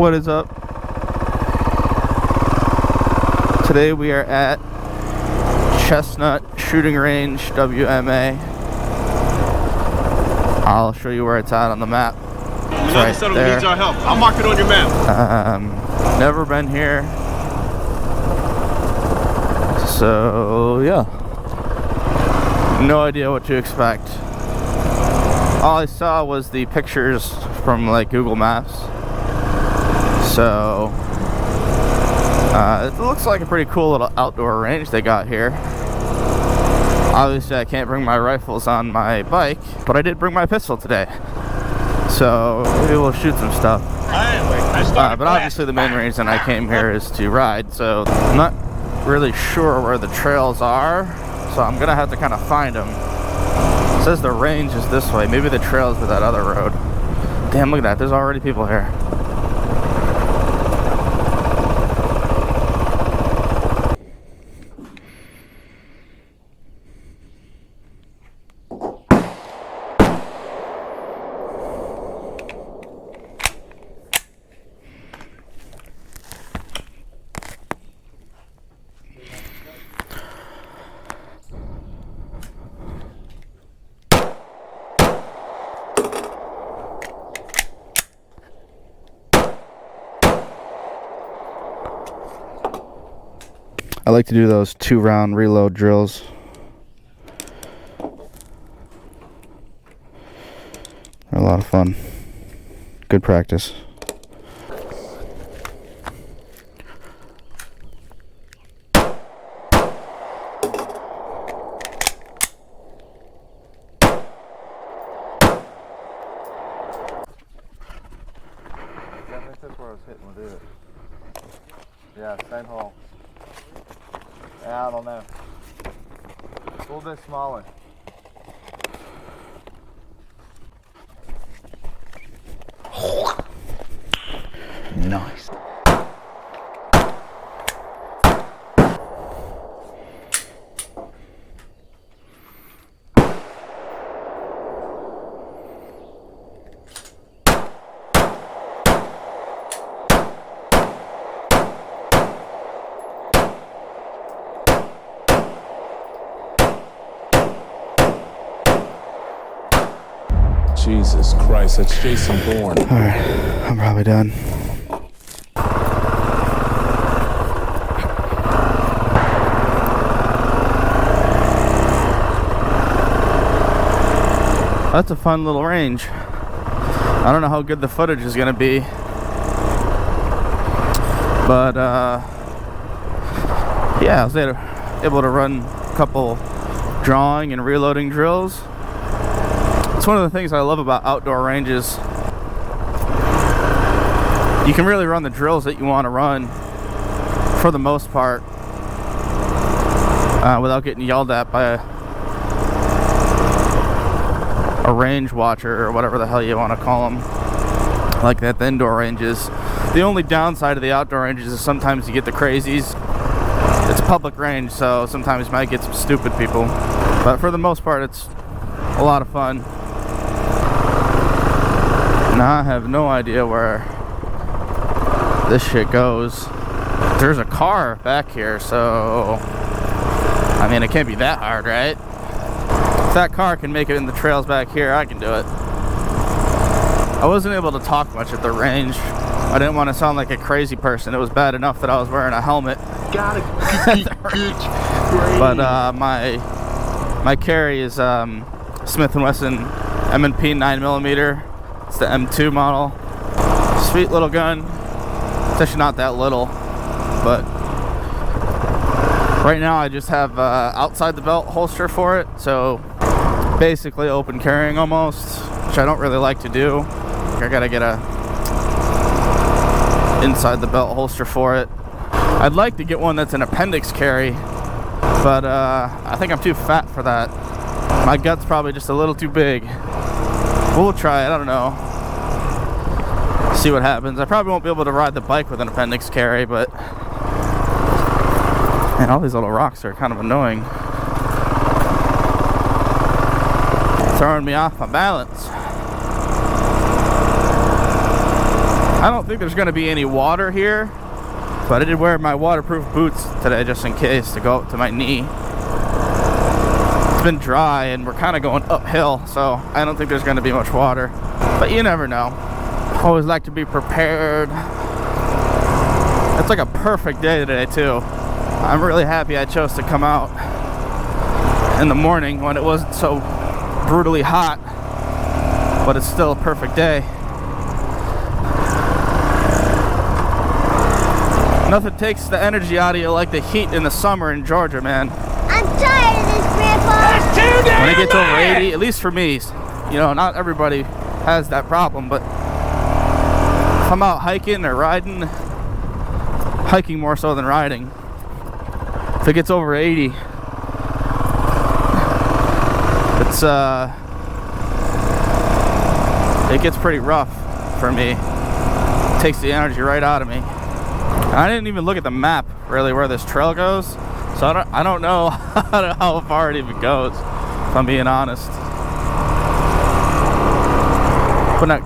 What is up? Today we are at Chesnutt Shooting Range WMA. I'll show you where it's at on the map. It's right there. Needs our help. I'll mark it on your map. Never been here. So yeah. No idea what to expect. All I saw was the pictures from like Google Maps. So it looks like a pretty cool little outdoor range they got here. Obviously I can't bring my rifles on my bike, but I did bring my pistol today. So maybe we'll shoot some stuff. But obviously the main reason I came here is to ride, so I'm not really sure where the trails are, so I'm gonna have to kind of find them. It says the range is this way. Maybe the trails to that other road. Damn, look at that. There's already people here. I like to do those 2-round reload drills. They're a lot of fun. Good practice. That's where I was hitting with it. Yeah, same hole. I don't know. A little bit smaller. Nice. Jesus Christ, that's Jason Bourne. Alright, I'm probably done. That's a fun little range. I don't know how good the footage is going to be. But, yeah, I was able to run a couple drawing and reloading drills. It's one of the things I love about outdoor ranges. You can really run the drills that you want to run for the most part without getting yelled at by a range watcher or whatever the hell you want to call them, like that the indoor ranges. The only downside of the outdoor ranges is sometimes you get the crazies. It's a public range, so sometimes you might get some stupid people, but for the most part it's a lot of fun. Now I have no idea where this shit goes. There's a car back here, so I mean it can't be that hard, right? If that car can make it in the trails back here, I can do it. I wasn't able to talk much at the range. I didn't want to sound like a crazy person. It was bad enough that I was wearing a helmet. Got it. But my carry is Smith & Wesson M&P 9mm. It's the M2 model. Sweet little gun. It's actually not that little, but right now I just have outside the belt holster for it, so basically open carrying almost, which I don't really like to do. I gotta get a inside the belt holster for it. I'd like to get one that's an appendix carry, but I think I'm too fat for that. My gut's probably just a little too big. We'll try it, I don't know. See what happens. I probably won't be able to ride the bike with an appendix carry, but man, all these little rocks are kind of annoying. Throwing me off my balance. I don't think there's going to be any water here, but I did wear my waterproof boots today just in case to go up to my knee. It's been dry and we're kind of going uphill, so I don't think there's going to be much water, but you never know. Always like to be prepared. It's like a perfect day today too. I'm really happy I chose to come out in the morning when it wasn't so brutally hot, but it's still a perfect day. Nothing takes the energy out of you like the heat in the summer in Georgia, man. I'm tired of this, Grandpa. That's too damn When it gets over 80, at least for me, you know, not everybody has that problem, but if I'm out hiking or riding, hiking more so than riding, if it gets over 80, it gets pretty rough for me. It takes the energy right out of me. And I didn't even look at the map really where this trail goes, so I don't know how far it even goes, if I'm being honest. But I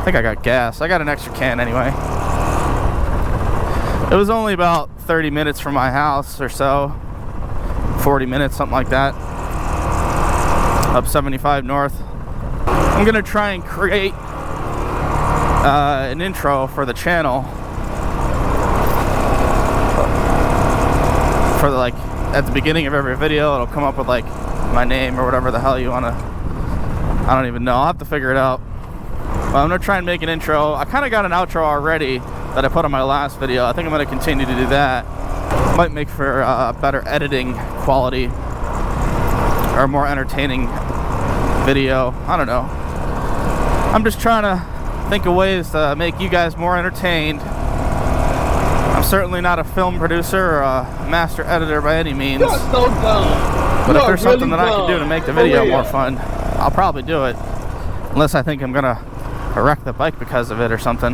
think I got gas. I got an extra can anyway. It was only about 30 minutes from my house or so, 40 minutes, something like that, up 75 north. I'm gonna try and create an intro for the channel for the, like, at the beginning of every video it'll come up with like my name or whatever the hell you want to, I don't even know, I'll have to figure it out. But I'm gonna try and make an intro. I kind of got an outro already that I put on my last video. I think I'm gonna continue to do that. Might make for better editing quality or more entertaining video. I don't know. I'm just trying to think of ways to make you guys more entertained. I'm certainly not a film producer or a master editor by any means. You're so dumb. But if there's something that I can do to make the video more fun, I'll probably do it. Unless I think I'm gonna wreck the bike because of it or something,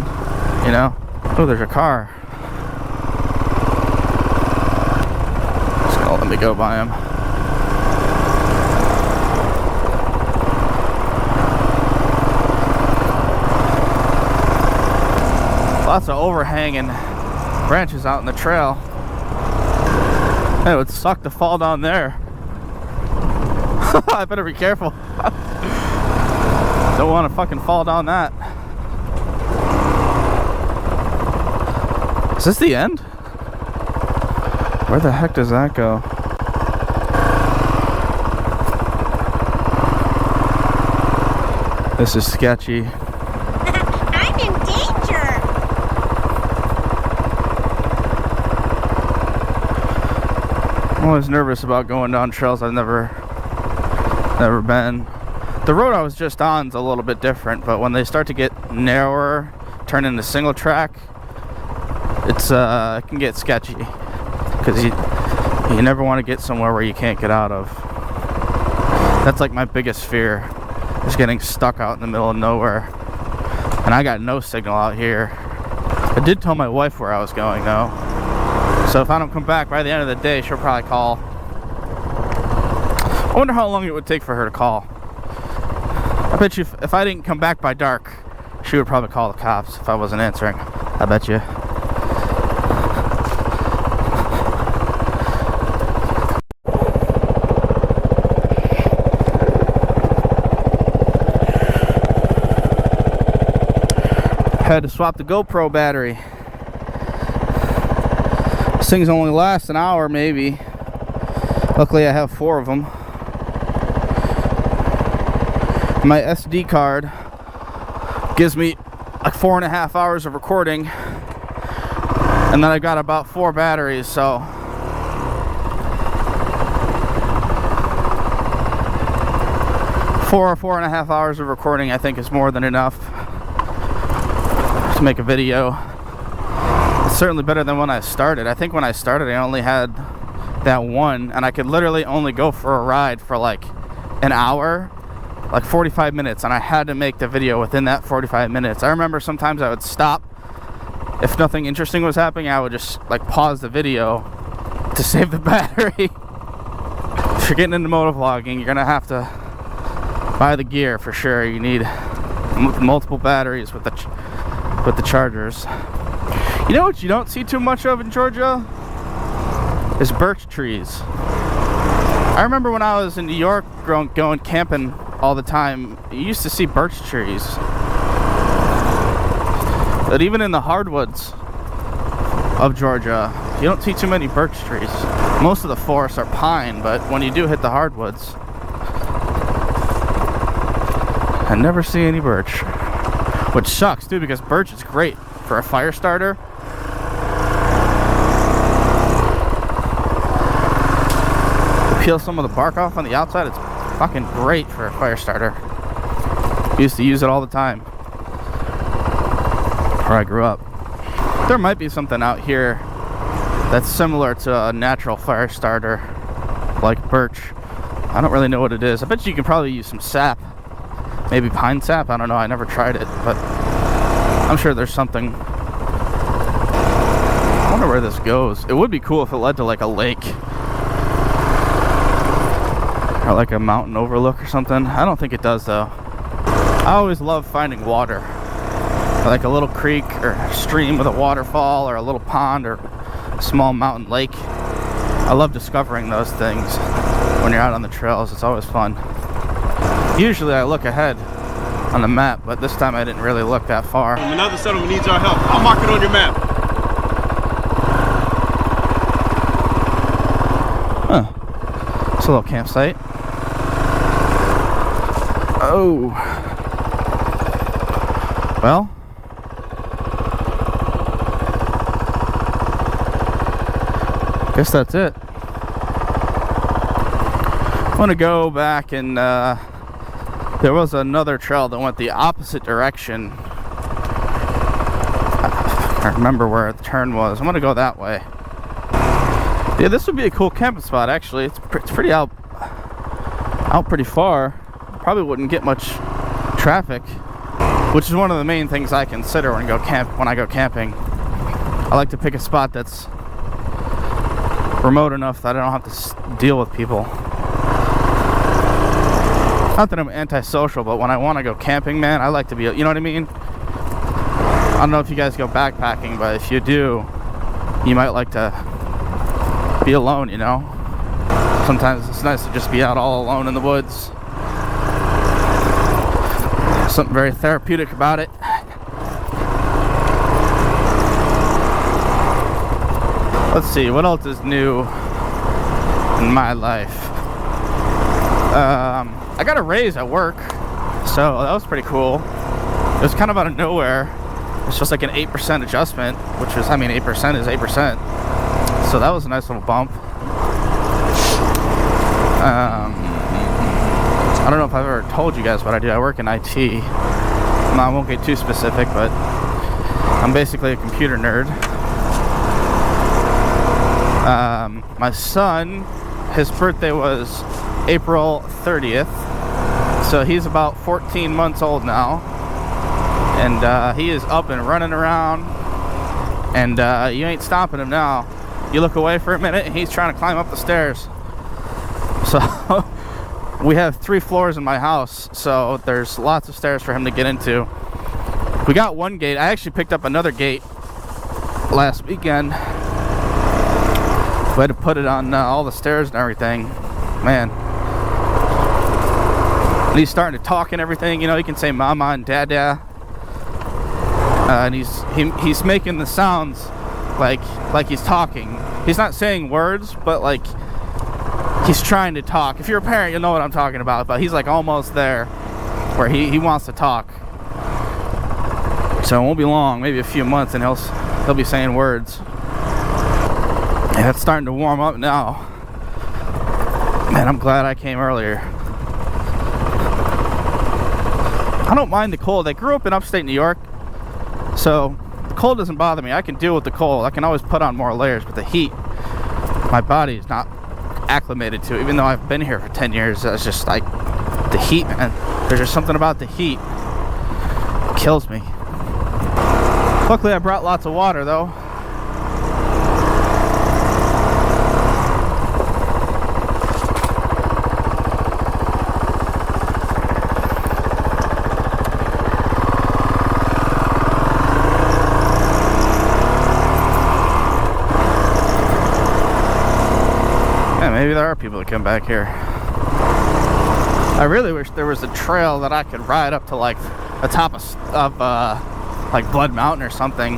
you know? Oh, there's a car. Just gonna let me go by him. Lots of overhanging branches out in the trail. It would suck to fall down there. I better be careful. Don't want to fucking fall down that. Is this the end? Where the heck does that go? This is sketchy. I'm in danger. I'm always nervous about going down trails I've never been. The road I was just on is a little bit different, but when they start to get narrower, turn into single track, it can get sketchy because you never want to get somewhere where you can't get out of. That's like my biggest fear, is getting stuck out in the middle of nowhere. And I got no signal out here. I did tell my wife where I was going though, so if I don't come back by the end of the day, she'll probably call. I wonder how long it would take for her to call. I bet you if I didn't come back by dark, she would probably call the cops if I wasn't answering. I bet you. Had to swap the GoPro battery. This thing's only lasts an hour maybe. Luckily I have 4 of them. My SD card gives me like 4.5 hours of recording, and then I've got about 4 batteries, so four or 4.5 hours of recording I think is more than enough to make a video. It's certainly better than when I started. I think when I started I only had that one, and I could literally only go for a ride for like an hour, like 45 minutes, and I had to make the video within that 45 minutes. I remember sometimes I would stop. If nothing interesting was happening, I would just like pause the video to save the battery. If you're getting into motovlogging, you're gonna have to buy the gear for sure. You need multiple batteries with the with the Chargers. You know what you don't see too much of in Georgia? Is birch trees. I remember when I was in New York going camping all the time, you used to see birch trees. But even in the hardwoods of Georgia, you don't see too many birch trees. Most of the forests are pine, but when you do hit the hardwoods, I never see any birch. Which sucks, too, because birch is great for a fire starter. Peel some of the bark off on the outside. It's fucking great for a fire starter. Used to use it all the time where I grew up. There might be something out here that's similar to a natural fire starter like birch. I don't really know what it is. I bet you can probably use some sap, maybe pine sap. I don't know, I never tried it, but I'm sure there's something. I wonder where this goes. It would be cool if it led to like a lake or like a mountain overlook or something. I don't think it does though. I always love finding water, like a little creek or stream with a waterfall or a little pond or a small mountain lake. I love discovering those things when you're out on the trails. It's always fun. Usually I look ahead on the map, but this time I didn't really look that far. Another settlement needs our help. I'll mark it on your map. Huh. It's a little campsite. Oh. Well. Guess that's it. I want to go back and there was another trail that went the opposite direction. I remember where the turn was. I'm going to go that way. Yeah, this would be a cool camping spot actually. It's pretty out pretty far. Probably wouldn't get much traffic, which is one of the main things I consider when I go camping. I like to pick a spot that's remote enough that I don't have to deal with people. Not that I'm antisocial, but when I want to go camping, man, I like to be, you know what I mean? I don't know if you guys go backpacking, but if you do, you might like to be alone, you know? Sometimes it's nice to just be out all alone in the woods. Something very therapeutic about it. Let's see, what else is new in my life? I got a raise at work, so that was pretty cool. It was kind of out of nowhere. It's just like an 8% adjustment, which is, I mean, 8% is 8%. So that was a nice little bump. I don't know if I've ever told you guys what I do. I work in IT. I won't get too specific, but I'm basically a computer nerd. My son, his birthday was April 30th, so he's about 14 months old now, and he is up and running around, and you ain't stopping him now. You look away for a minute and he's trying to climb up the stairs. So we have 3 floors in my house, so there's lots of stairs for him to get into. We got one gate. I actually picked up another gate last weekend. We had to put it on all the stairs and everything. Man. And he's starting to talk and everything. You know, he can say mama and dada. And he's making the sounds like he's talking. He's not saying words, but like he's trying to talk. If you're a parent, you'll know what I'm talking about. But he's like almost there where he wants to talk. So it won't be long, maybe a few months, and he'll be saying words. And it's starting to warm up now. Man, I'm glad I came earlier. I don't mind the cold. I grew up in upstate New York, so the cold doesn't bother me. I can deal with the cold. I can always put on more layers, but the heat, my body is not acclimated to. Even though I've been here for 10 years, it's just like the heat, man. There's just something about the heat. It kills me. Luckily, I brought lots of water, though. maybe there are people that come back here. I really wish there was a trail that I could ride up to like the top of like Blood Mountain or something.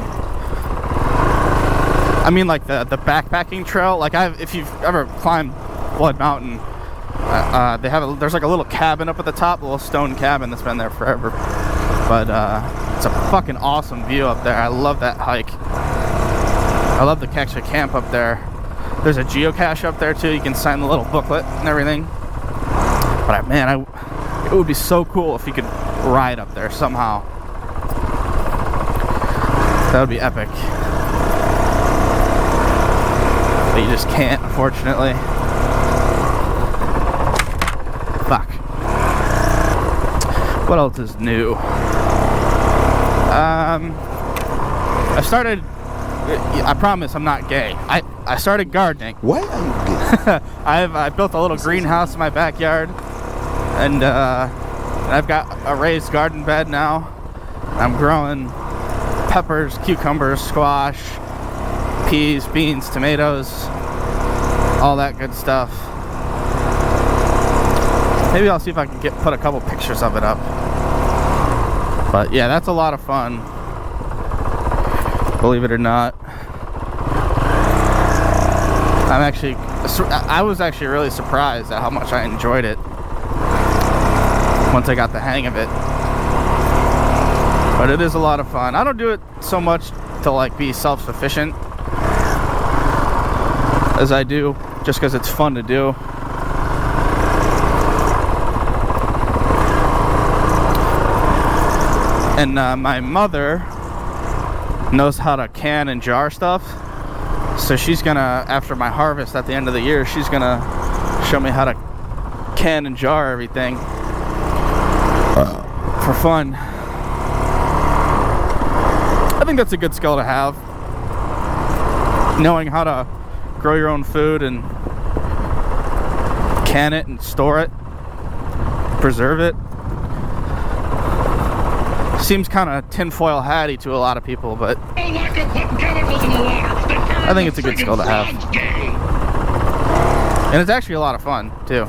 I mean, like the backpacking trail. Like if you've ever climbed Blood Mountain, there's like a little cabin up at the top, a little stone cabin that's been there forever. But it's a fucking awesome view up there. I love that hike. I love to catch a camp up there. There's a geocache up there too. You can sign the little booklet and everything. But man, it would be so cool if you could ride up there somehow. That would be epic. But you just can't, unfortunately. Fuck. What else is new? I promise I'm not gay. I started gardening. Why are you gay? I built a little greenhouse in my backyard, and I've got a raised garden bed now. I'm growing peppers, cucumbers, squash, peas, beans, tomatoes, all that good stuff. Maybe I'll see if I can put a couple pictures of it up. But yeah, that's a lot of fun, believe it or not. I was actually really surprised at how much I enjoyed it once I got the hang of it. But it is a lot of fun. I don't do it so much to like be self-sufficient as I do just because it's fun to do. And my mother knows how to can and jar stuff. So she's gonna, after my harvest at the end of the year, she's gonna show me how to can and jar everything for fun. I think that's a good skill to have. Knowing how to grow your own food and can it and store it, preserve it. Seems kind of tinfoil hatty to a lot of people, but I think it's a good skill to have. And it's actually a lot of fun, too.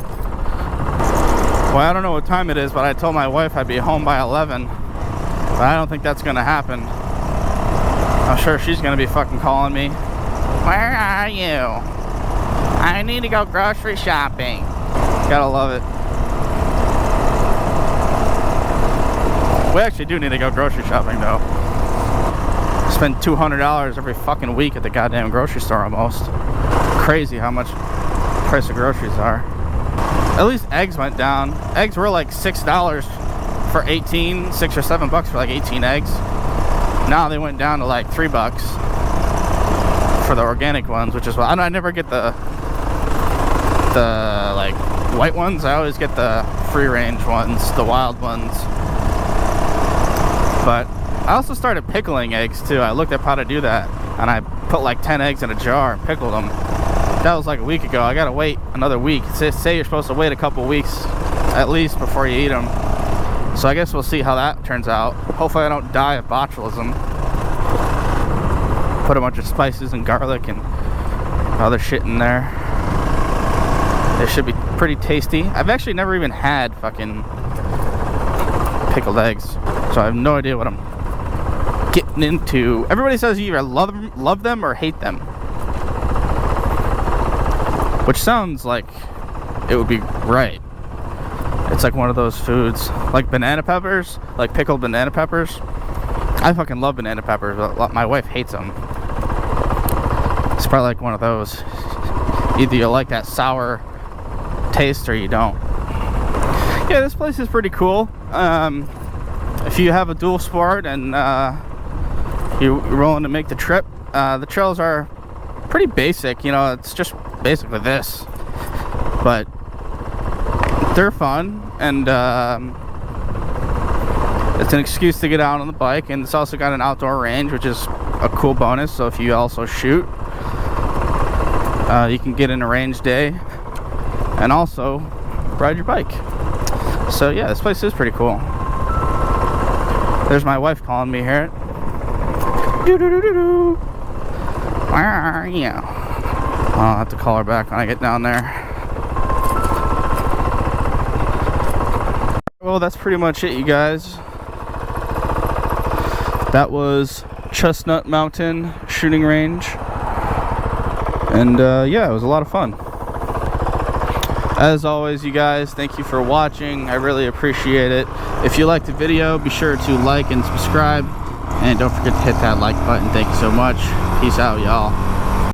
Well, I don't know what time it is, but I told my wife I'd be home by 11. But I don't think that's going to happen. I'm sure she's going to be fucking calling me. Where are you? I need to go grocery shopping. Gotta love it. We actually do need to go grocery shopping, though. Spend $200 every fucking week at the goddamn grocery store almost. Crazy how much the price of groceries are. At least eggs went down. Eggs were like $6 for 18, $6 or $7 for like 18 eggs. Now they went down to like $3 for the organic ones, which is why I never get the like white ones. I always get the free range ones, the wild ones. But I also started pickling eggs too. I looked up how to do that, and I put like 10 eggs in a jar and pickled them. That was like a week ago. I gotta wait another week. Say you're supposed to wait a couple weeks at least before you eat them. So I guess we'll see how that turns out. Hopefully I don't die of botulism. Put a bunch of spices and garlic and other shit in there. They should be pretty tasty. I've actually never even had fucking pickled eggs, so I have no idea what I'm getting into. Everybody says you either love them or hate them, which sounds like it would be right. It's like one of those foods, like banana peppers, like pickled banana peppers. I fucking love banana peppers, but my wife hates them. It's probably like one of those. Either you like that sour taste or you don't. Yeah, this place is pretty cool. If you have a dual sport and you're willing to make the trip, the trails are pretty basic. You know, it's just basically this, but they're fun, and it's an excuse to get out on the bike, and it's also got an outdoor range, which is a cool bonus. So if you also shoot, you can get in a range day and also ride your bike. So yeah, this place is pretty cool. There's my wife calling me here. Where are you? I'll have to call her back when I get down there. Well, that's pretty much it, you guys. That was Chesnutt Mountain Shooting Range. And yeah, it was a lot of fun. As always, you guys, thank you for watching. I really appreciate it. If you liked the video, be sure to like and subscribe. And don't forget to hit that like button. Thank you so much. Peace out, y'all.